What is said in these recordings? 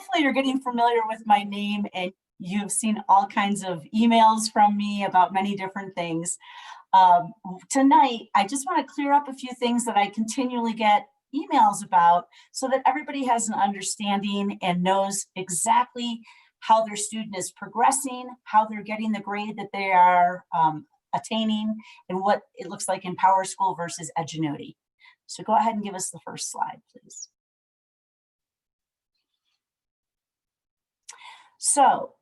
hopefully you're getting familiar with my name and you've seen all kinds of emails from me about many different things. Tonight, I just want to clear up a few things that I continually get emails about so that everybody has an understanding and knows exactly how their student is progressing, how they're getting the grade that they are attaining, and what it looks like in PowerSchool versus Edgenuity. So go ahead and give us the first slide, please. So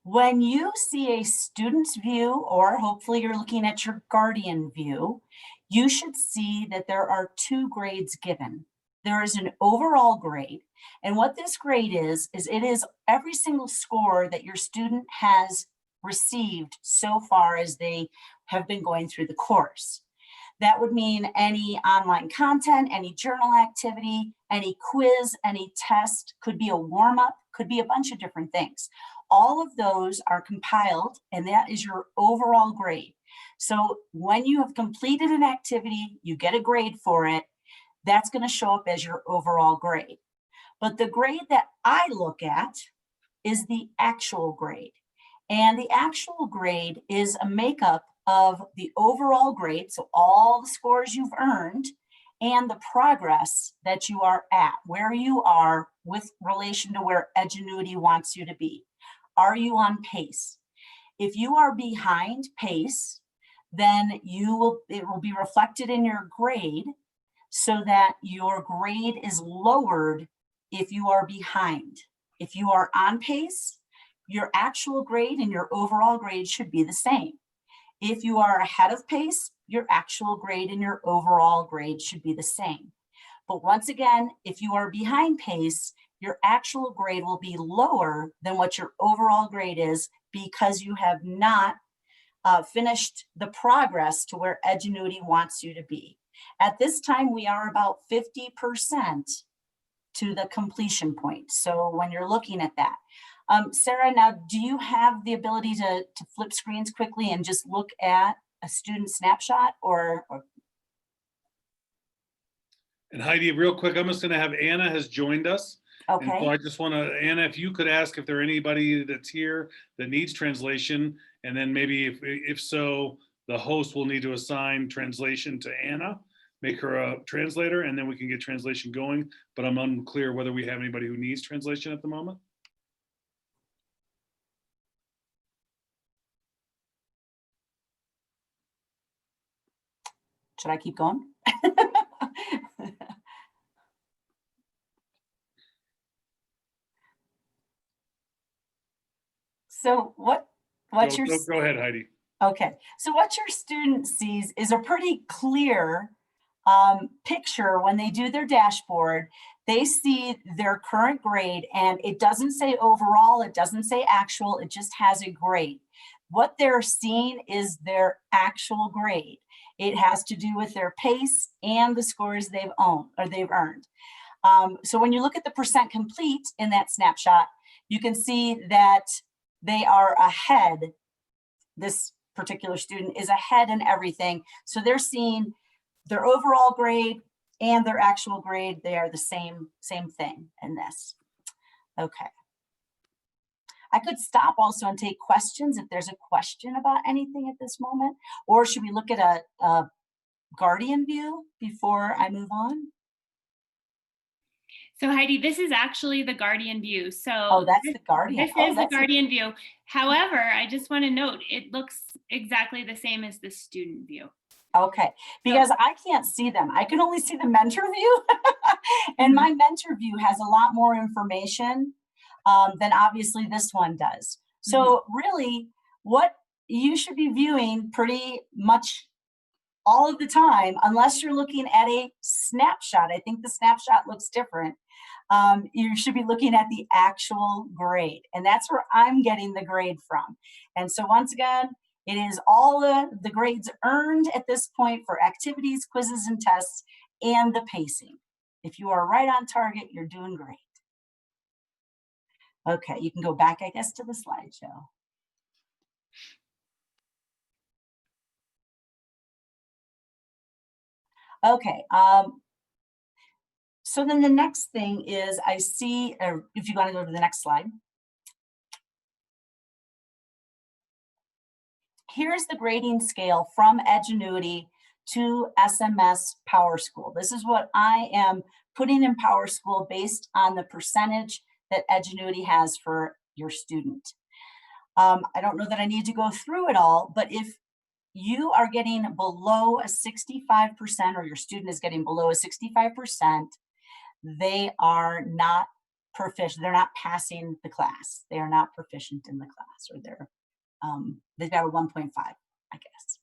when you see a student's view, or hopefully you're looking at your guardian view, you should see that there are two grades given. There is an overall grade, and what this grade is it is every single score that your student has received so far as they have been going through the course. That would mean any online content, any journal activity, any quiz, any test, could be a warm-up, could be a bunch of different things. All of those are compiled, and that is your overall grade. So when you have completed an activity, you get a grade for it, that's going to show up as your overall grade. But the grade that I look at is the actual grade. And the actual grade is a makeup of the overall grade, so all the scores you've earned, and the progress that you are at, where you are with relation to where Edgenuity wants you to be. Are you on pace? If you are behind pace, then it will be reflected in your grade so that your grade is lowered if you are behind. If you are on pace, your actual grade and your overall grade should be the same. If you are ahead of pace, your actual grade and your overall grade should be the same. But once again, if you are behind pace, your actual grade will be lower than what your overall grade is because you have not finished the progress to where Edgenuity wants you to be. At this time, we are about 50% to the completion point. So when you're looking at that, Sarah, now do you have the ability to flip screens quickly and just look at a student snapshot or? And Heidi, real quick, I'm just going to have Anna has joined us. Okay. And so I just want to, Anna, if you could ask if there anybody that's here that needs translation, and then maybe if so, the host will need to assign translation to Anna, make her a translator, and then we can get translation going. But I'm unclear whether we have anybody who needs translation at the moment. Should I keep going? So what's your... Go ahead, Heidi. Okay, so what your student sees is a pretty clear picture when they do their dashboard. They see their current grade, and it doesn't say overall, it doesn't say actual, it just has a grade. What they're seeing is their actual grade. It has to do with their pace and the scores they've earned. So when you look at the percent complete in that snapshot, you can see that they are ahead. This particular student is ahead in everything. So they're seeing their overall grade and their actual grade. They are the same thing in this. Okay. I could stop also and take questions if there's a question about anything at this moment, or should we look at a guardian view before I move on? So Heidi, this is actually the guardian view. So oh, that's the guardian. This is the guardian view. However, I just want to note it looks exactly the same as the student view. Okay, because I can't see them. I can only see the mentor view, and my mentor view has a lot more information than obviously this one does. So really, what you should be viewing pretty much all of the time, unless you're looking at a snapshot. I think the snapshot looks different. You should be looking at the actual grade, and that's where I'm getting the grade from. And so once again, it is all the grades earned at this point for activities, quizzes, and tests, and the pacing. If you are right on target, you're doing great. Okay, you can go back, I guess, to the slideshow. Okay, So then the next thing is I see, if you want to go to the next slide. Here's the grading scale from Edgenuity to SMS PowerSchool. This is what I am putting in PowerSchool based on the percentage that Edgenuity has for your student. I don't know that I need to go through it all, but if you are getting below a 65% or your student is getting below a 65%, they are not proficient. They're not passing the class. They are not proficient in the class, or they've got a 1.5, I guess.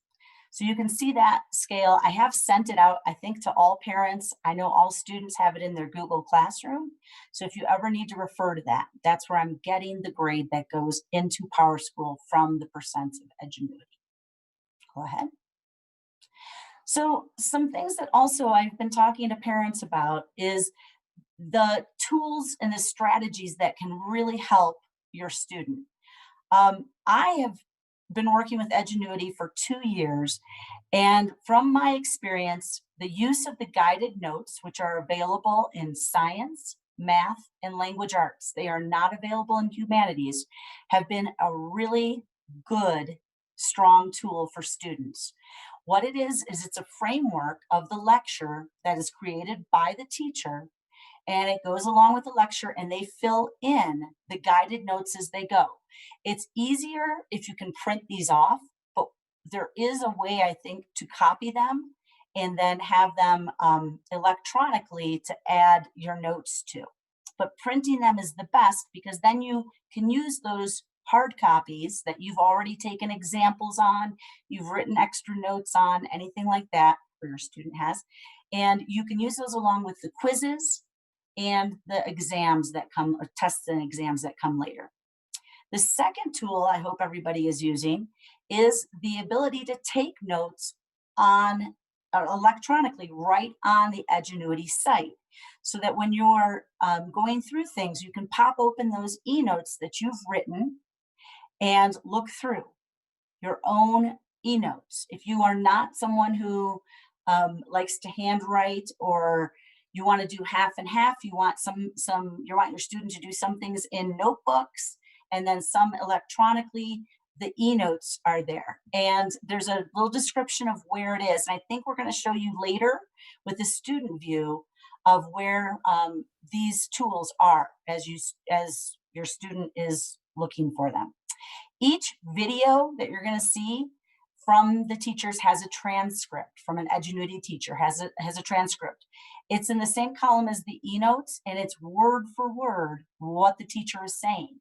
So you can see that scale. I have sent it out, I think, to all parents. I know all students have it in their Google Classroom. So if you ever need to refer to that, that's where I'm getting the grade that goes into PowerSchool from the percents of Edgenuity. Go ahead. So some things that also I've been talking to parents about is the tools and the strategies that can really help your student. I have been working with Edgenuity for 2 years, and from my experience, the use of the guided notes, which are available in science, math, and language arts, they are not available in humanities, have been a really good, strong tool for students. What it is it's a framework of the lecture that is created by the teacher, and it goes along with the lecture, and they fill in the guided notes as they go. It's easier if you can print these off, but there is a way, I think, to copy them and then have them electronically to add your notes to. But printing them is the best, because then you can use those hard copies that you've already taken examples on, you've written extra notes on, anything like that, or your student has, and you can use those along with the quizzes and the exams that come, or tests and exams that come later. The second tool I hope everybody is using is the ability to take notes on electronically right on the Edgenuity site, so that when you're going through things, you can pop open those e-notes that you've written and look through your own e-notes. If you are not someone who likes to handwrite, or you want to do half and half, you want you want your student to do some things in notebooks and then some electronically, the e-notes are there. And there's a little description of where it is. And I think we're going to show you later with the student view of where these tools are as your student is looking for them. Each video that you're going to see from the teachers has a transcript. From an Edgenuity teacher has a transcript. It's in the same column as the e-notes, and it's word for word what the teacher is saying.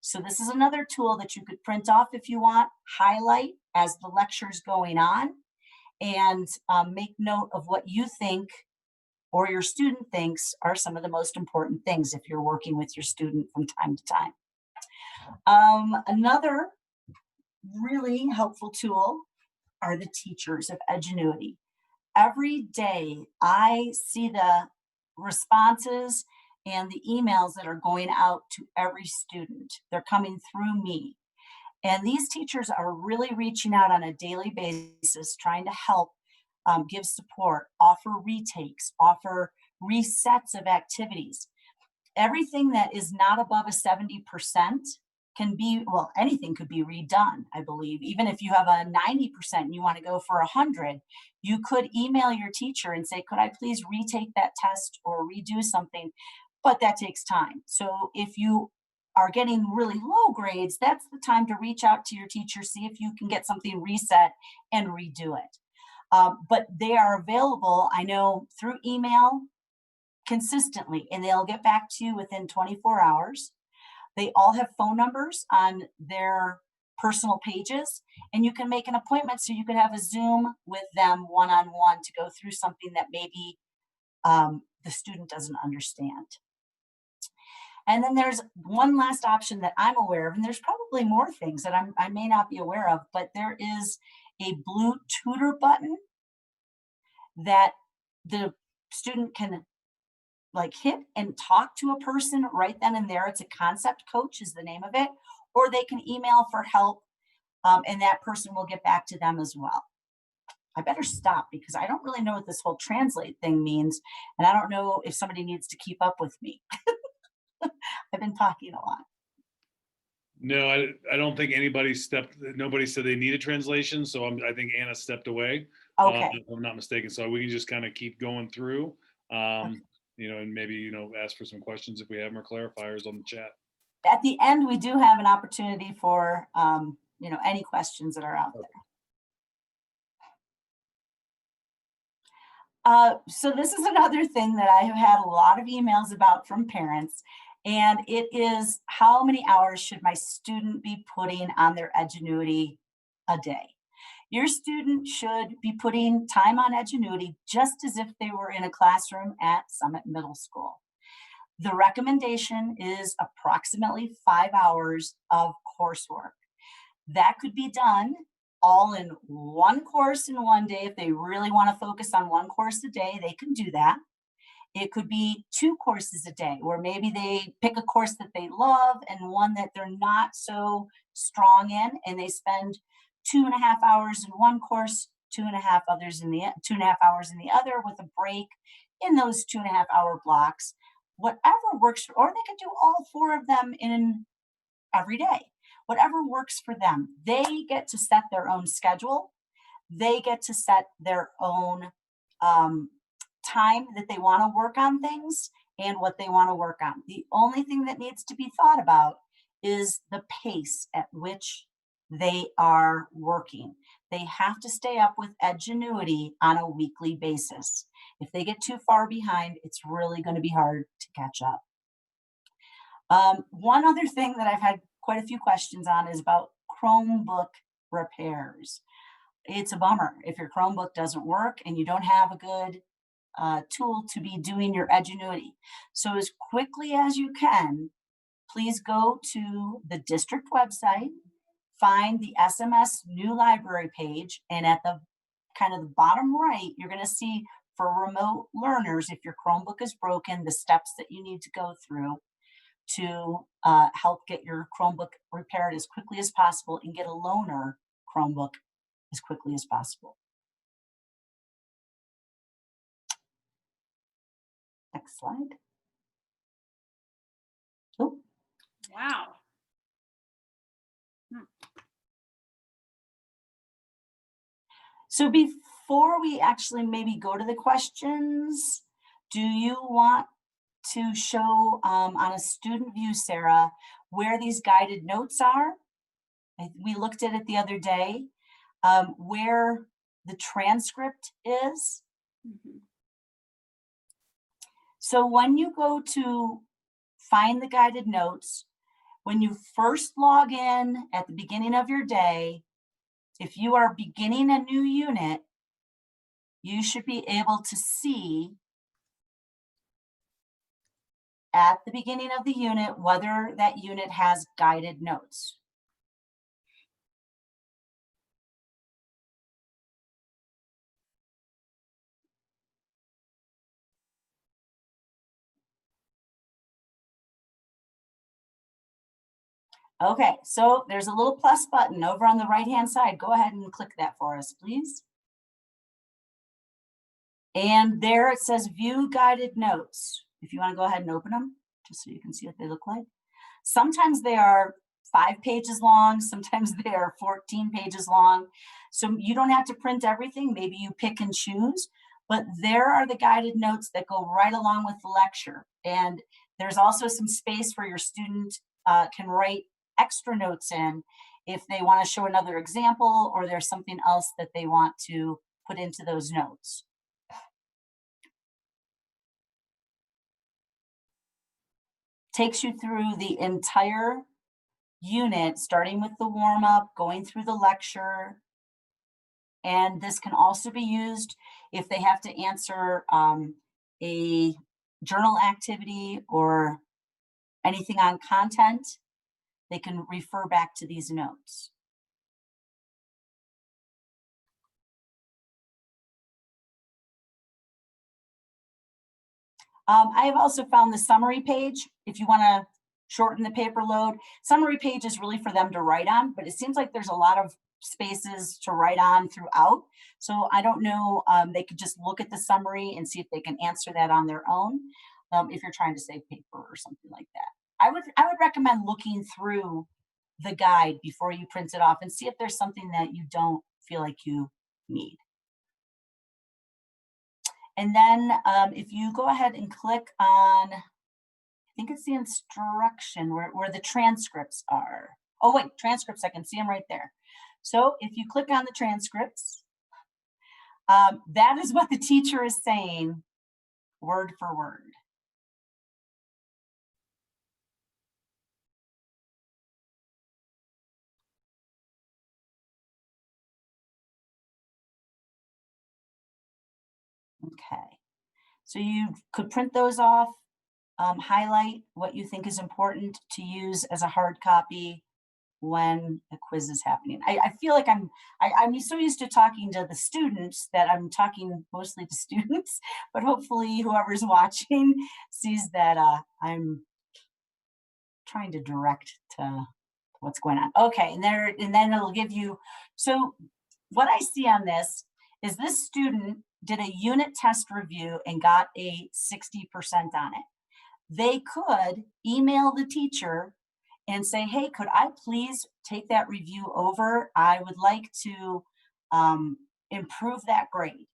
So this is another tool that you could print off if you want, highlight as the lecture is going on, and make note of what you think or your student thinks are some of the most important things if you're working with your student from time to time. Another really helpful tool are the teachers of Edgenuity. Every day I see the responses and the emails that are going out to every student. They're coming through me. And these teachers are really reaching out on a daily basis, trying to help give support, offer retakes, offer resets of activities. Everything that is not above a 70% can be, well, anything could be redone, I believe. Even if you have a 90% and you want to go for 100, you could email your teacher and say, could I please retake that test or redo something? But that takes time. So if you are getting really low grades, that's the time to reach out to your teacher, see if you can get something reset and redo it. But they are available, I know, through email consistently, and they'll get back to you within 24 hours. They all have phone numbers on their personal pages, and you can make an appointment so you can have a Zoom with them one-on-one to go through something that maybe the student doesn't understand. And then there's one last option that I'm aware of, and there's probably more things that I may not be aware of, but there is a blue tutor button that the student can hit and talk to a person right then and there. It's a concept coach is the name of it, or they can email for help, and that person will get back to them as well. I better stop because I don't really know what this whole translate thing means. And I don't know if somebody needs to keep up with me. I've been talking a lot. No, I don't think nobody said they need a translation. So I think Anna stepped away. Okay. If I'm not mistaken. So we can just kind of keep going through, Okay. and maybe, ask for some questions if we have more clarifiers on the chat. At the end, we do have an opportunity for, any questions that are out there. So this is another thing that I have had a lot of emails about from parents, and it is how many hours should my student be putting on their Edgenuity a day? Your student should be putting time on Edgenuity just as if they were in a classroom at Summit Middle School. The recommendation is approximately 5 hours of coursework. That could be done all in one course in one day. If they really want to focus on one course a day, they can do that. It could be 2 courses a day, where maybe they pick a course that they love and one that they're not so strong in, and they spend 2.5 hours in one course, 2.5 hours in the other, with a break in those 2.5 hour blocks. Whatever works, or they could do all 4 of them in every day. Whatever works for them. They get to set their own schedule. They get to set their own time that they want to work on things and what they want to work on. The only thing that needs to be thought about is the pace at which they are working. They have to stay up with Edgenuity on a weekly basis. If they get too far behind, it's really going to be hard to catch up. One other thing that I've had quite a few questions on is about Chromebook repairs. It's a bummer if your Chromebook doesn't work and you don't have a good tool to be doing your Edgenuity. So as quickly as you can, please go to the district website, find the SMS new library page, and at the kind of the bottom right, you're going to see for remote learners, if your Chromebook is broken, the steps that you need to go through to help get your Chromebook repaired as quickly as possible and get a loaner Chromebook as quickly as possible. Next slide. Oh. Wow. So before we actually maybe go to the questions, do you want to show on a student view, Sarah, where these guided notes are? We looked at it the other day, where the transcript is. Mm-hmm. So when you go to find the guided notes, when you first log in at the beginning of your day, if you are beginning a new unit, you should be able to see at the beginning of the unit whether that unit has guided notes. Okay, so there's a little plus button over on the right-hand side. Go ahead and click that for us, please. And there it says view guided notes. If you want to go ahead and open them, just so you can see what they look like. Sometimes they are 5 pages long, sometimes they are 14 pages long. So you don't have to print everything, maybe you pick and choose, but there are the guided notes that go right along with the lecture. And there's also some space where your student can write extra notes in if they want to show another example or there's something else that they want to put into those notes. Takes you through the entire unit, starting with the warm-up, going through the lecture. And this can also be used if they have to answer a journal activity or anything on content. They can refer back to these notes. I have also found the summary page. If you want to shorten the paper load, summary page is really for them to write on, but it seems like there's a lot of spaces to write on throughout. So I don't know, they could just look at the summary and see if they can answer that on their own, if you're trying to save paper or something like that. I would recommend looking through the guide before you print it off and see if there's something that you don't feel like you need. And then if you go ahead and click on, I think it's the instruction where the transcripts are. Oh wait, transcripts, I can see them right there. So if you click on the transcripts, that is what the teacher is saying word for word. Okay, so you could print those off, highlight what you think is important to use as a hard copy when a quiz is happening. I feel like I'm so used to talking to the students that I'm talking mostly to students, but hopefully whoever's watching sees that I'm trying to direct to what's going on. Okay, and then it'll give you, so what I see on this is this student did a unit test review and got a 60% on it. They could email the teacher and say, hey, could I please take that review over? I would like to improve that grade.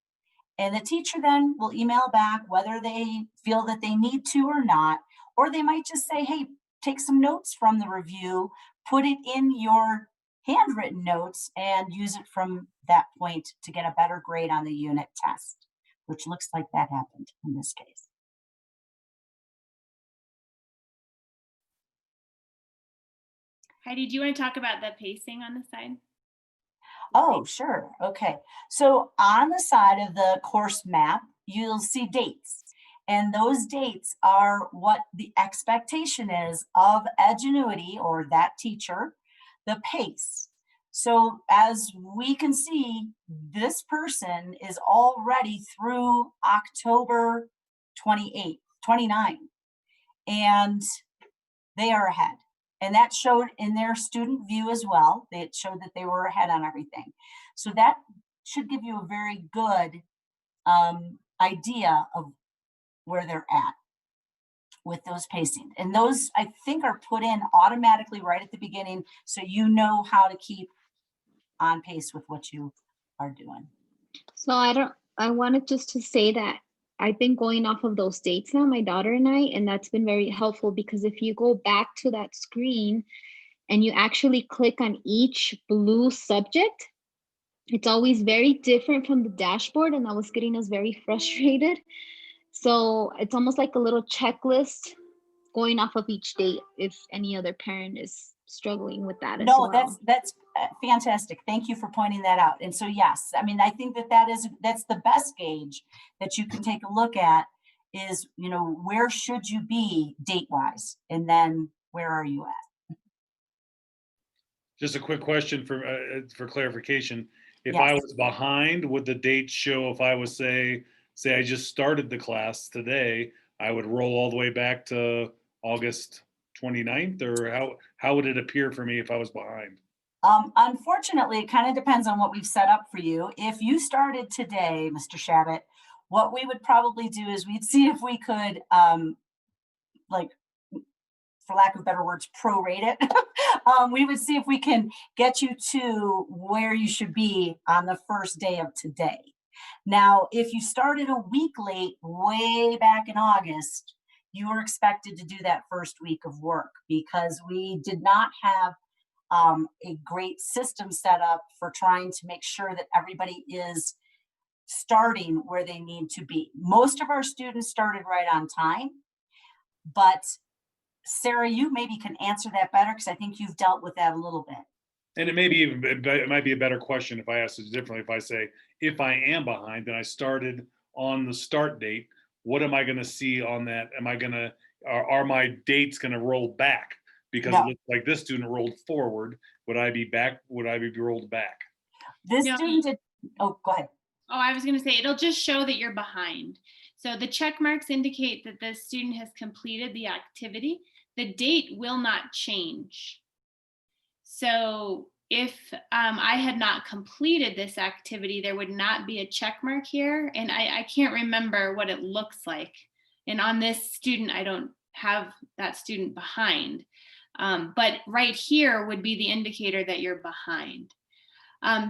And the teacher then will email back whether they feel that they need to or not, or they might just say, hey, take some notes from the review, put it in your handwritten notes and use it from that point to get a better grade on the unit test, which looks like that happened in this case. Heidi, do you want to talk about the pacing on the side? Oh, sure. Okay. So on the side of the course map, you'll see dates. And those dates are what the expectation is of Edgenuity or that teacher, the pace. So as we can see, this person is already through October 28th, 29th, and they are ahead. And that showed in their student view as well. It showed that they were ahead on everything. So that should give you a very good idea of where they're at with those pacing. And those, I think, are put in automatically right at the beginning, so you know how to keep on pace with what you are doing. So I wanted just to say that I've been going off of those dates now, my daughter and I, and that's been very helpful because if you go back to that screen and you actually click on each blue subject, it's always very different from the dashboard, and that was getting us very frustrated. So it's almost like a little checklist going off of each date if any other parent is struggling with that as well. No, that's fantastic. Thank you for pointing that out. And so, yes, I mean, I think that's the best gauge that you can take a look at is, you know, where should you be date-wise? And then where are you at? Just a quick question for clarification. If Yes. I was behind, would the date show if I was say I just started the class today, I would roll all the way back to August 29th, or how would it appear for me if I was behind? Unfortunately, it kind of depends on what we've set up for you. If you started today, Mr. Shabbat, what we would probably do is we'd see if we could, like, for lack of better words, prorate it. We would see if we can get you to where you should be on the first day of today. Now, if you started a week late, way back in August, you were expected to do that first week of work because we did not have a great system set up for trying to make sure that everybody is starting where they need to be. Most of our students started right on time, but Sarah, you maybe can answer that better because I think you've dealt with that a little bit. And it might be a better question if I ask it differently. If I say, if I am behind and I started on the start date, what am I going to see on that? Are my dates going to roll back? Because No. it looks like this student rolled forward. Would I be back? Would I be rolled back? This No. student did, oh, go ahead. Oh, I was going to say, it'll just show that you're behind. So the check marks indicate that the student has completed the activity. The date will not change. So if I had not completed this activity, there would not be a check mark here. And I can't remember what it looks like. And on this student, I don't have that student behind. But right here would be the indicator that you're behind.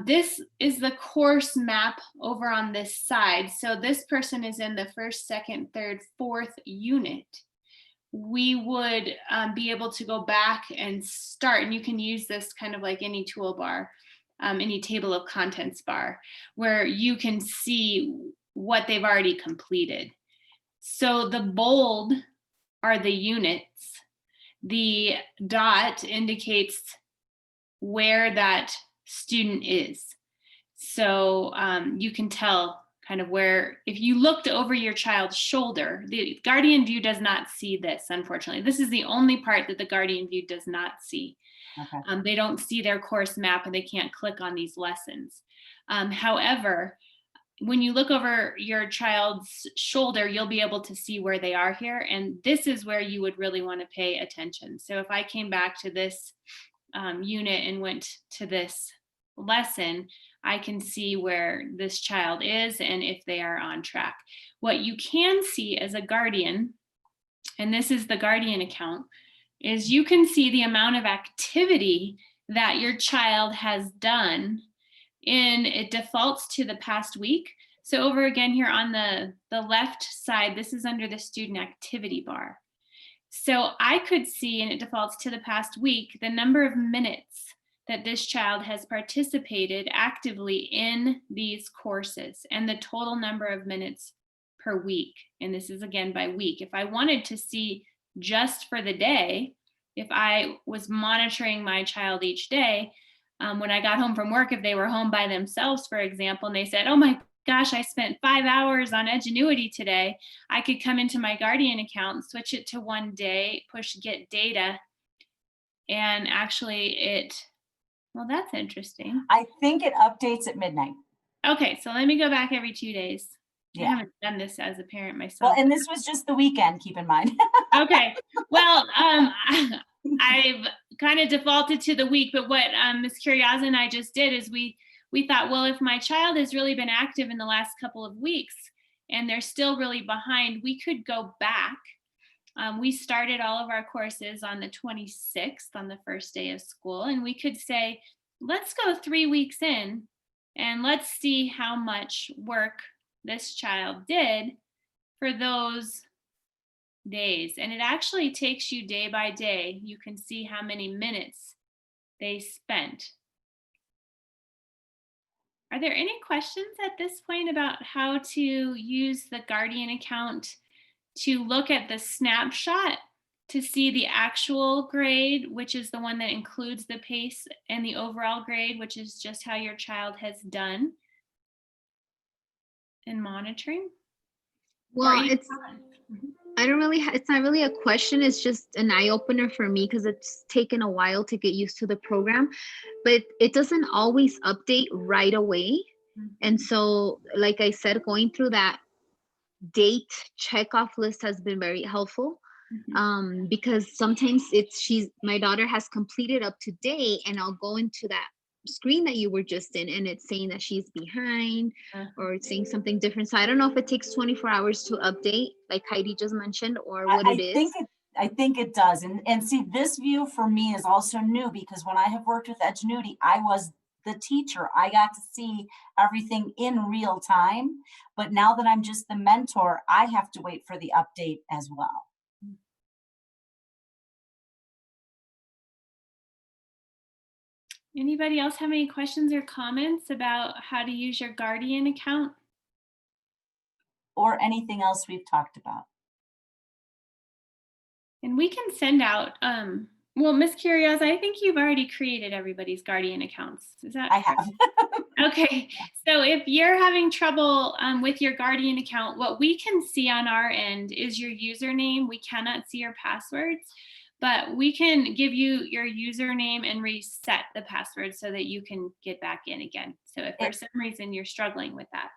This is the course map over on this side. So this person is in the first, second, third, fourth unit. We would be able to go back and start, and you can use this kind of like any toolbar, any table of contents bar, where you can see what they've already completed. So the bold are the units. The dot indicates where that student is. So you can tell kind of where, if you looked over your child's shoulder, the guardian view does not see this, unfortunately. This is the only part that the guardian view does not see. Okay. They don't see their course map and they can't click on these lessons. However, when you look over your child's shoulder, you'll be able to see where they are here. And this is where you would really want to pay attention. So if I came back to this unit and went to this lesson, I can see where this child is and if they are on track. What you can see as a guardian, and this is the guardian account, is you can see the amount of activity that your child has done, and it defaults to the past week. So over again here on the left side, this is under the student activity bar. So I could see, and it defaults to the past week, the number of minutes that this child has participated actively in these courses and the total number of minutes per week. And this is again by week. If I wanted to see just for the day, if I was monitoring my child each day, when I got home from work, if they were home by themselves, for example, and they said, oh my gosh, I spent 5 hours on Edgenuity today, I could come into my guardian account, switch it to one day, push get data, and actually well, that's interesting. I think it updates at midnight. Okay, so let me go back every 2 days. I Yeah. haven't done this as a parent Well, myself. and this was just the weekend, keep in mind. Okay, well, I've kind of defaulted to the week, but what Ms. Curiosa and I just did is we thought, well, if my child has really been active in the last couple of weeks and they're still really behind, we could go back. We started all of our courses on the 26th, on the first day of school, and we could say, let's go 3 weeks in and let's see how much work this child did for those days. And it actually takes you day by day. You can see how many minutes they spent. Are there any questions at this point about how to use the guardian account to look at the snapshot to see the actual grade, which is the one that includes the PACE, and the overall grade, which is just how your child has done in monitoring? Well, it's I don't really it's not really a question, it's just an eye opener for me because it's taken a while to get used to the program, but it doesn't always update right away. And so, like I said, going through that date checkoff list has been very helpful. Because sometimes my daughter has completed up to date, and I'll go into that screen that you were just in and it's saying that she's behind or it's saying something different. So I don't know if it takes 24 hours to update, like Heidi just mentioned, or what it is. I think it does. And see, this view for me is also new because when I have worked with Edgenuity, I was the teacher. I got to see everything in real time. But now that I'm just the mentor, I have to wait for the update as well. Anybody else have any questions or comments about how to use your guardian account? Or anything else we've talked about? And we can send out, well, Ms. Curiosa, I think you've already created everybody's guardian accounts. Is that I correct? have. Okay, so if you're having trouble with your guardian account, what we can see on our end is your username. We cannot see your passwords, but we can give you your username and reset the password so that you can get back in again. So if for some reason you're struggling with that.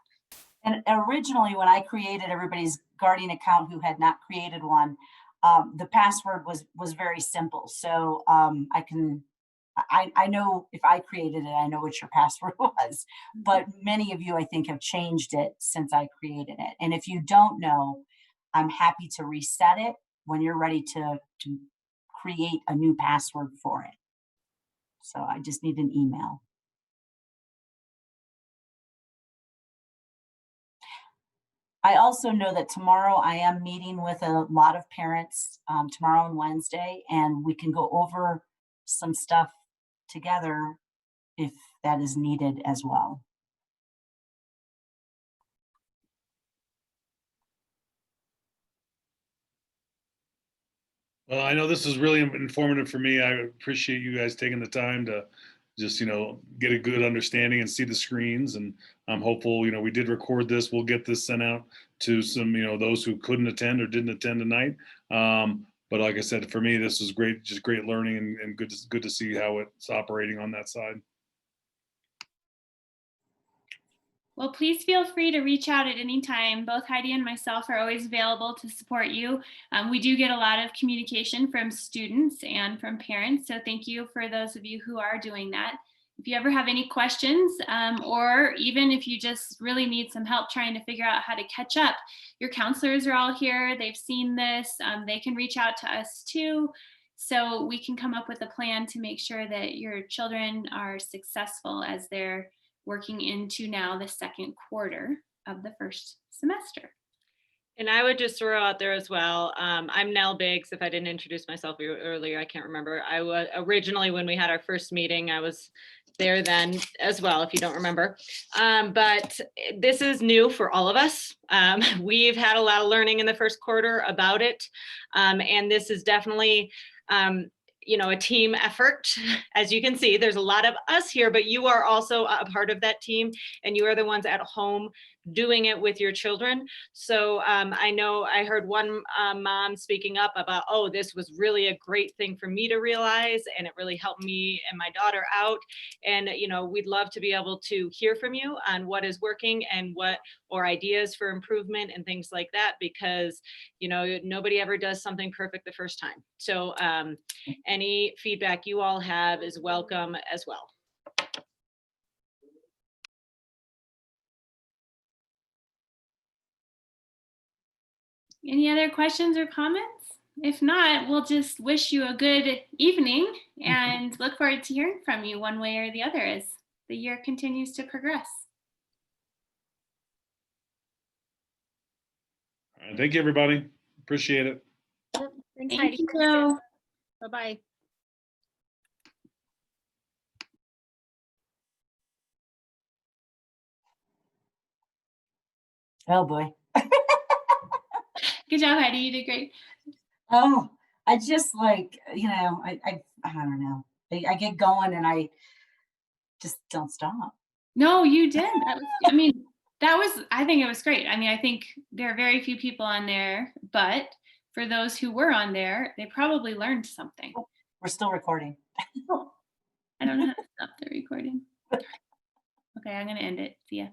And originally when I created everybody's guardian account who had not created one, the password was very simple. So I can I know if I created it, I know what your password was, but many of you, I think, have changed it since I created it. And if you don't know, I'm happy to reset it when you're ready to create a new password for it. So I just need an email. I also know that tomorrow I am meeting with a lot of parents, tomorrow and Wednesday, and we can go over some stuff together if that is needed as well. Well, I know this is really informative for me. I appreciate you guys taking the time to just, get a good understanding and see the screens. And I'm hopeful, we did record this. We'll get this sent out to some, those who couldn't attend or didn't attend tonight. But like I said, for me, this was great, just great learning and good to see how it's operating on that side. Well, please feel free to reach out at any time. Both Heidi and myself are always available to support you. We do get a lot of communication from students and from parents, so thank you for those of you who are doing that. If you ever have any questions, or even if you just really need some help trying to figure out how to catch up, your counselors are all here. They've seen this. They can reach out to us too, so we can come up with a plan to make sure that your children are successful as they're working into now the second quarter of the first semester. And I would just throw out there as well, I'm Nell Biggs. If I didn't introduce myself earlier, I can't remember. I was originally, when we had our first meeting, I was there then as well, if you don't remember. But this is new for all of us. We've had a lot of learning in the first quarter about it. And this is definitely, a team effort. As you can see, there's a lot of us here, but you are also a part of that team, and you are the ones at home doing it with your children. So I know I heard one mom speaking up about, oh, this was really a great thing for me to realize, and it really helped me and my daughter out. And we'd love to be able to hear from you on what is working and or ideas for improvement and things like that, because nobody ever does something perfect the first time. So any feedback you all have is welcome as well. Any other questions or comments? If not, we'll just wish you a good evening and look forward to hearing from you one way or the other as the year continues to progress. All right, thank you, everybody. Appreciate it. Thanks, Thank Heidi. you. Bye-bye. Oh boy. Good job, Heidi. You did great. Oh, I just like, I don't know. I get going and I just don't stop. No, you did. I think it was great. I think there are very few people on there, but for those who were on there, they probably learned something. We're still recording. I don't know how to stop the recording. Okay, I'm going to end it. See ya.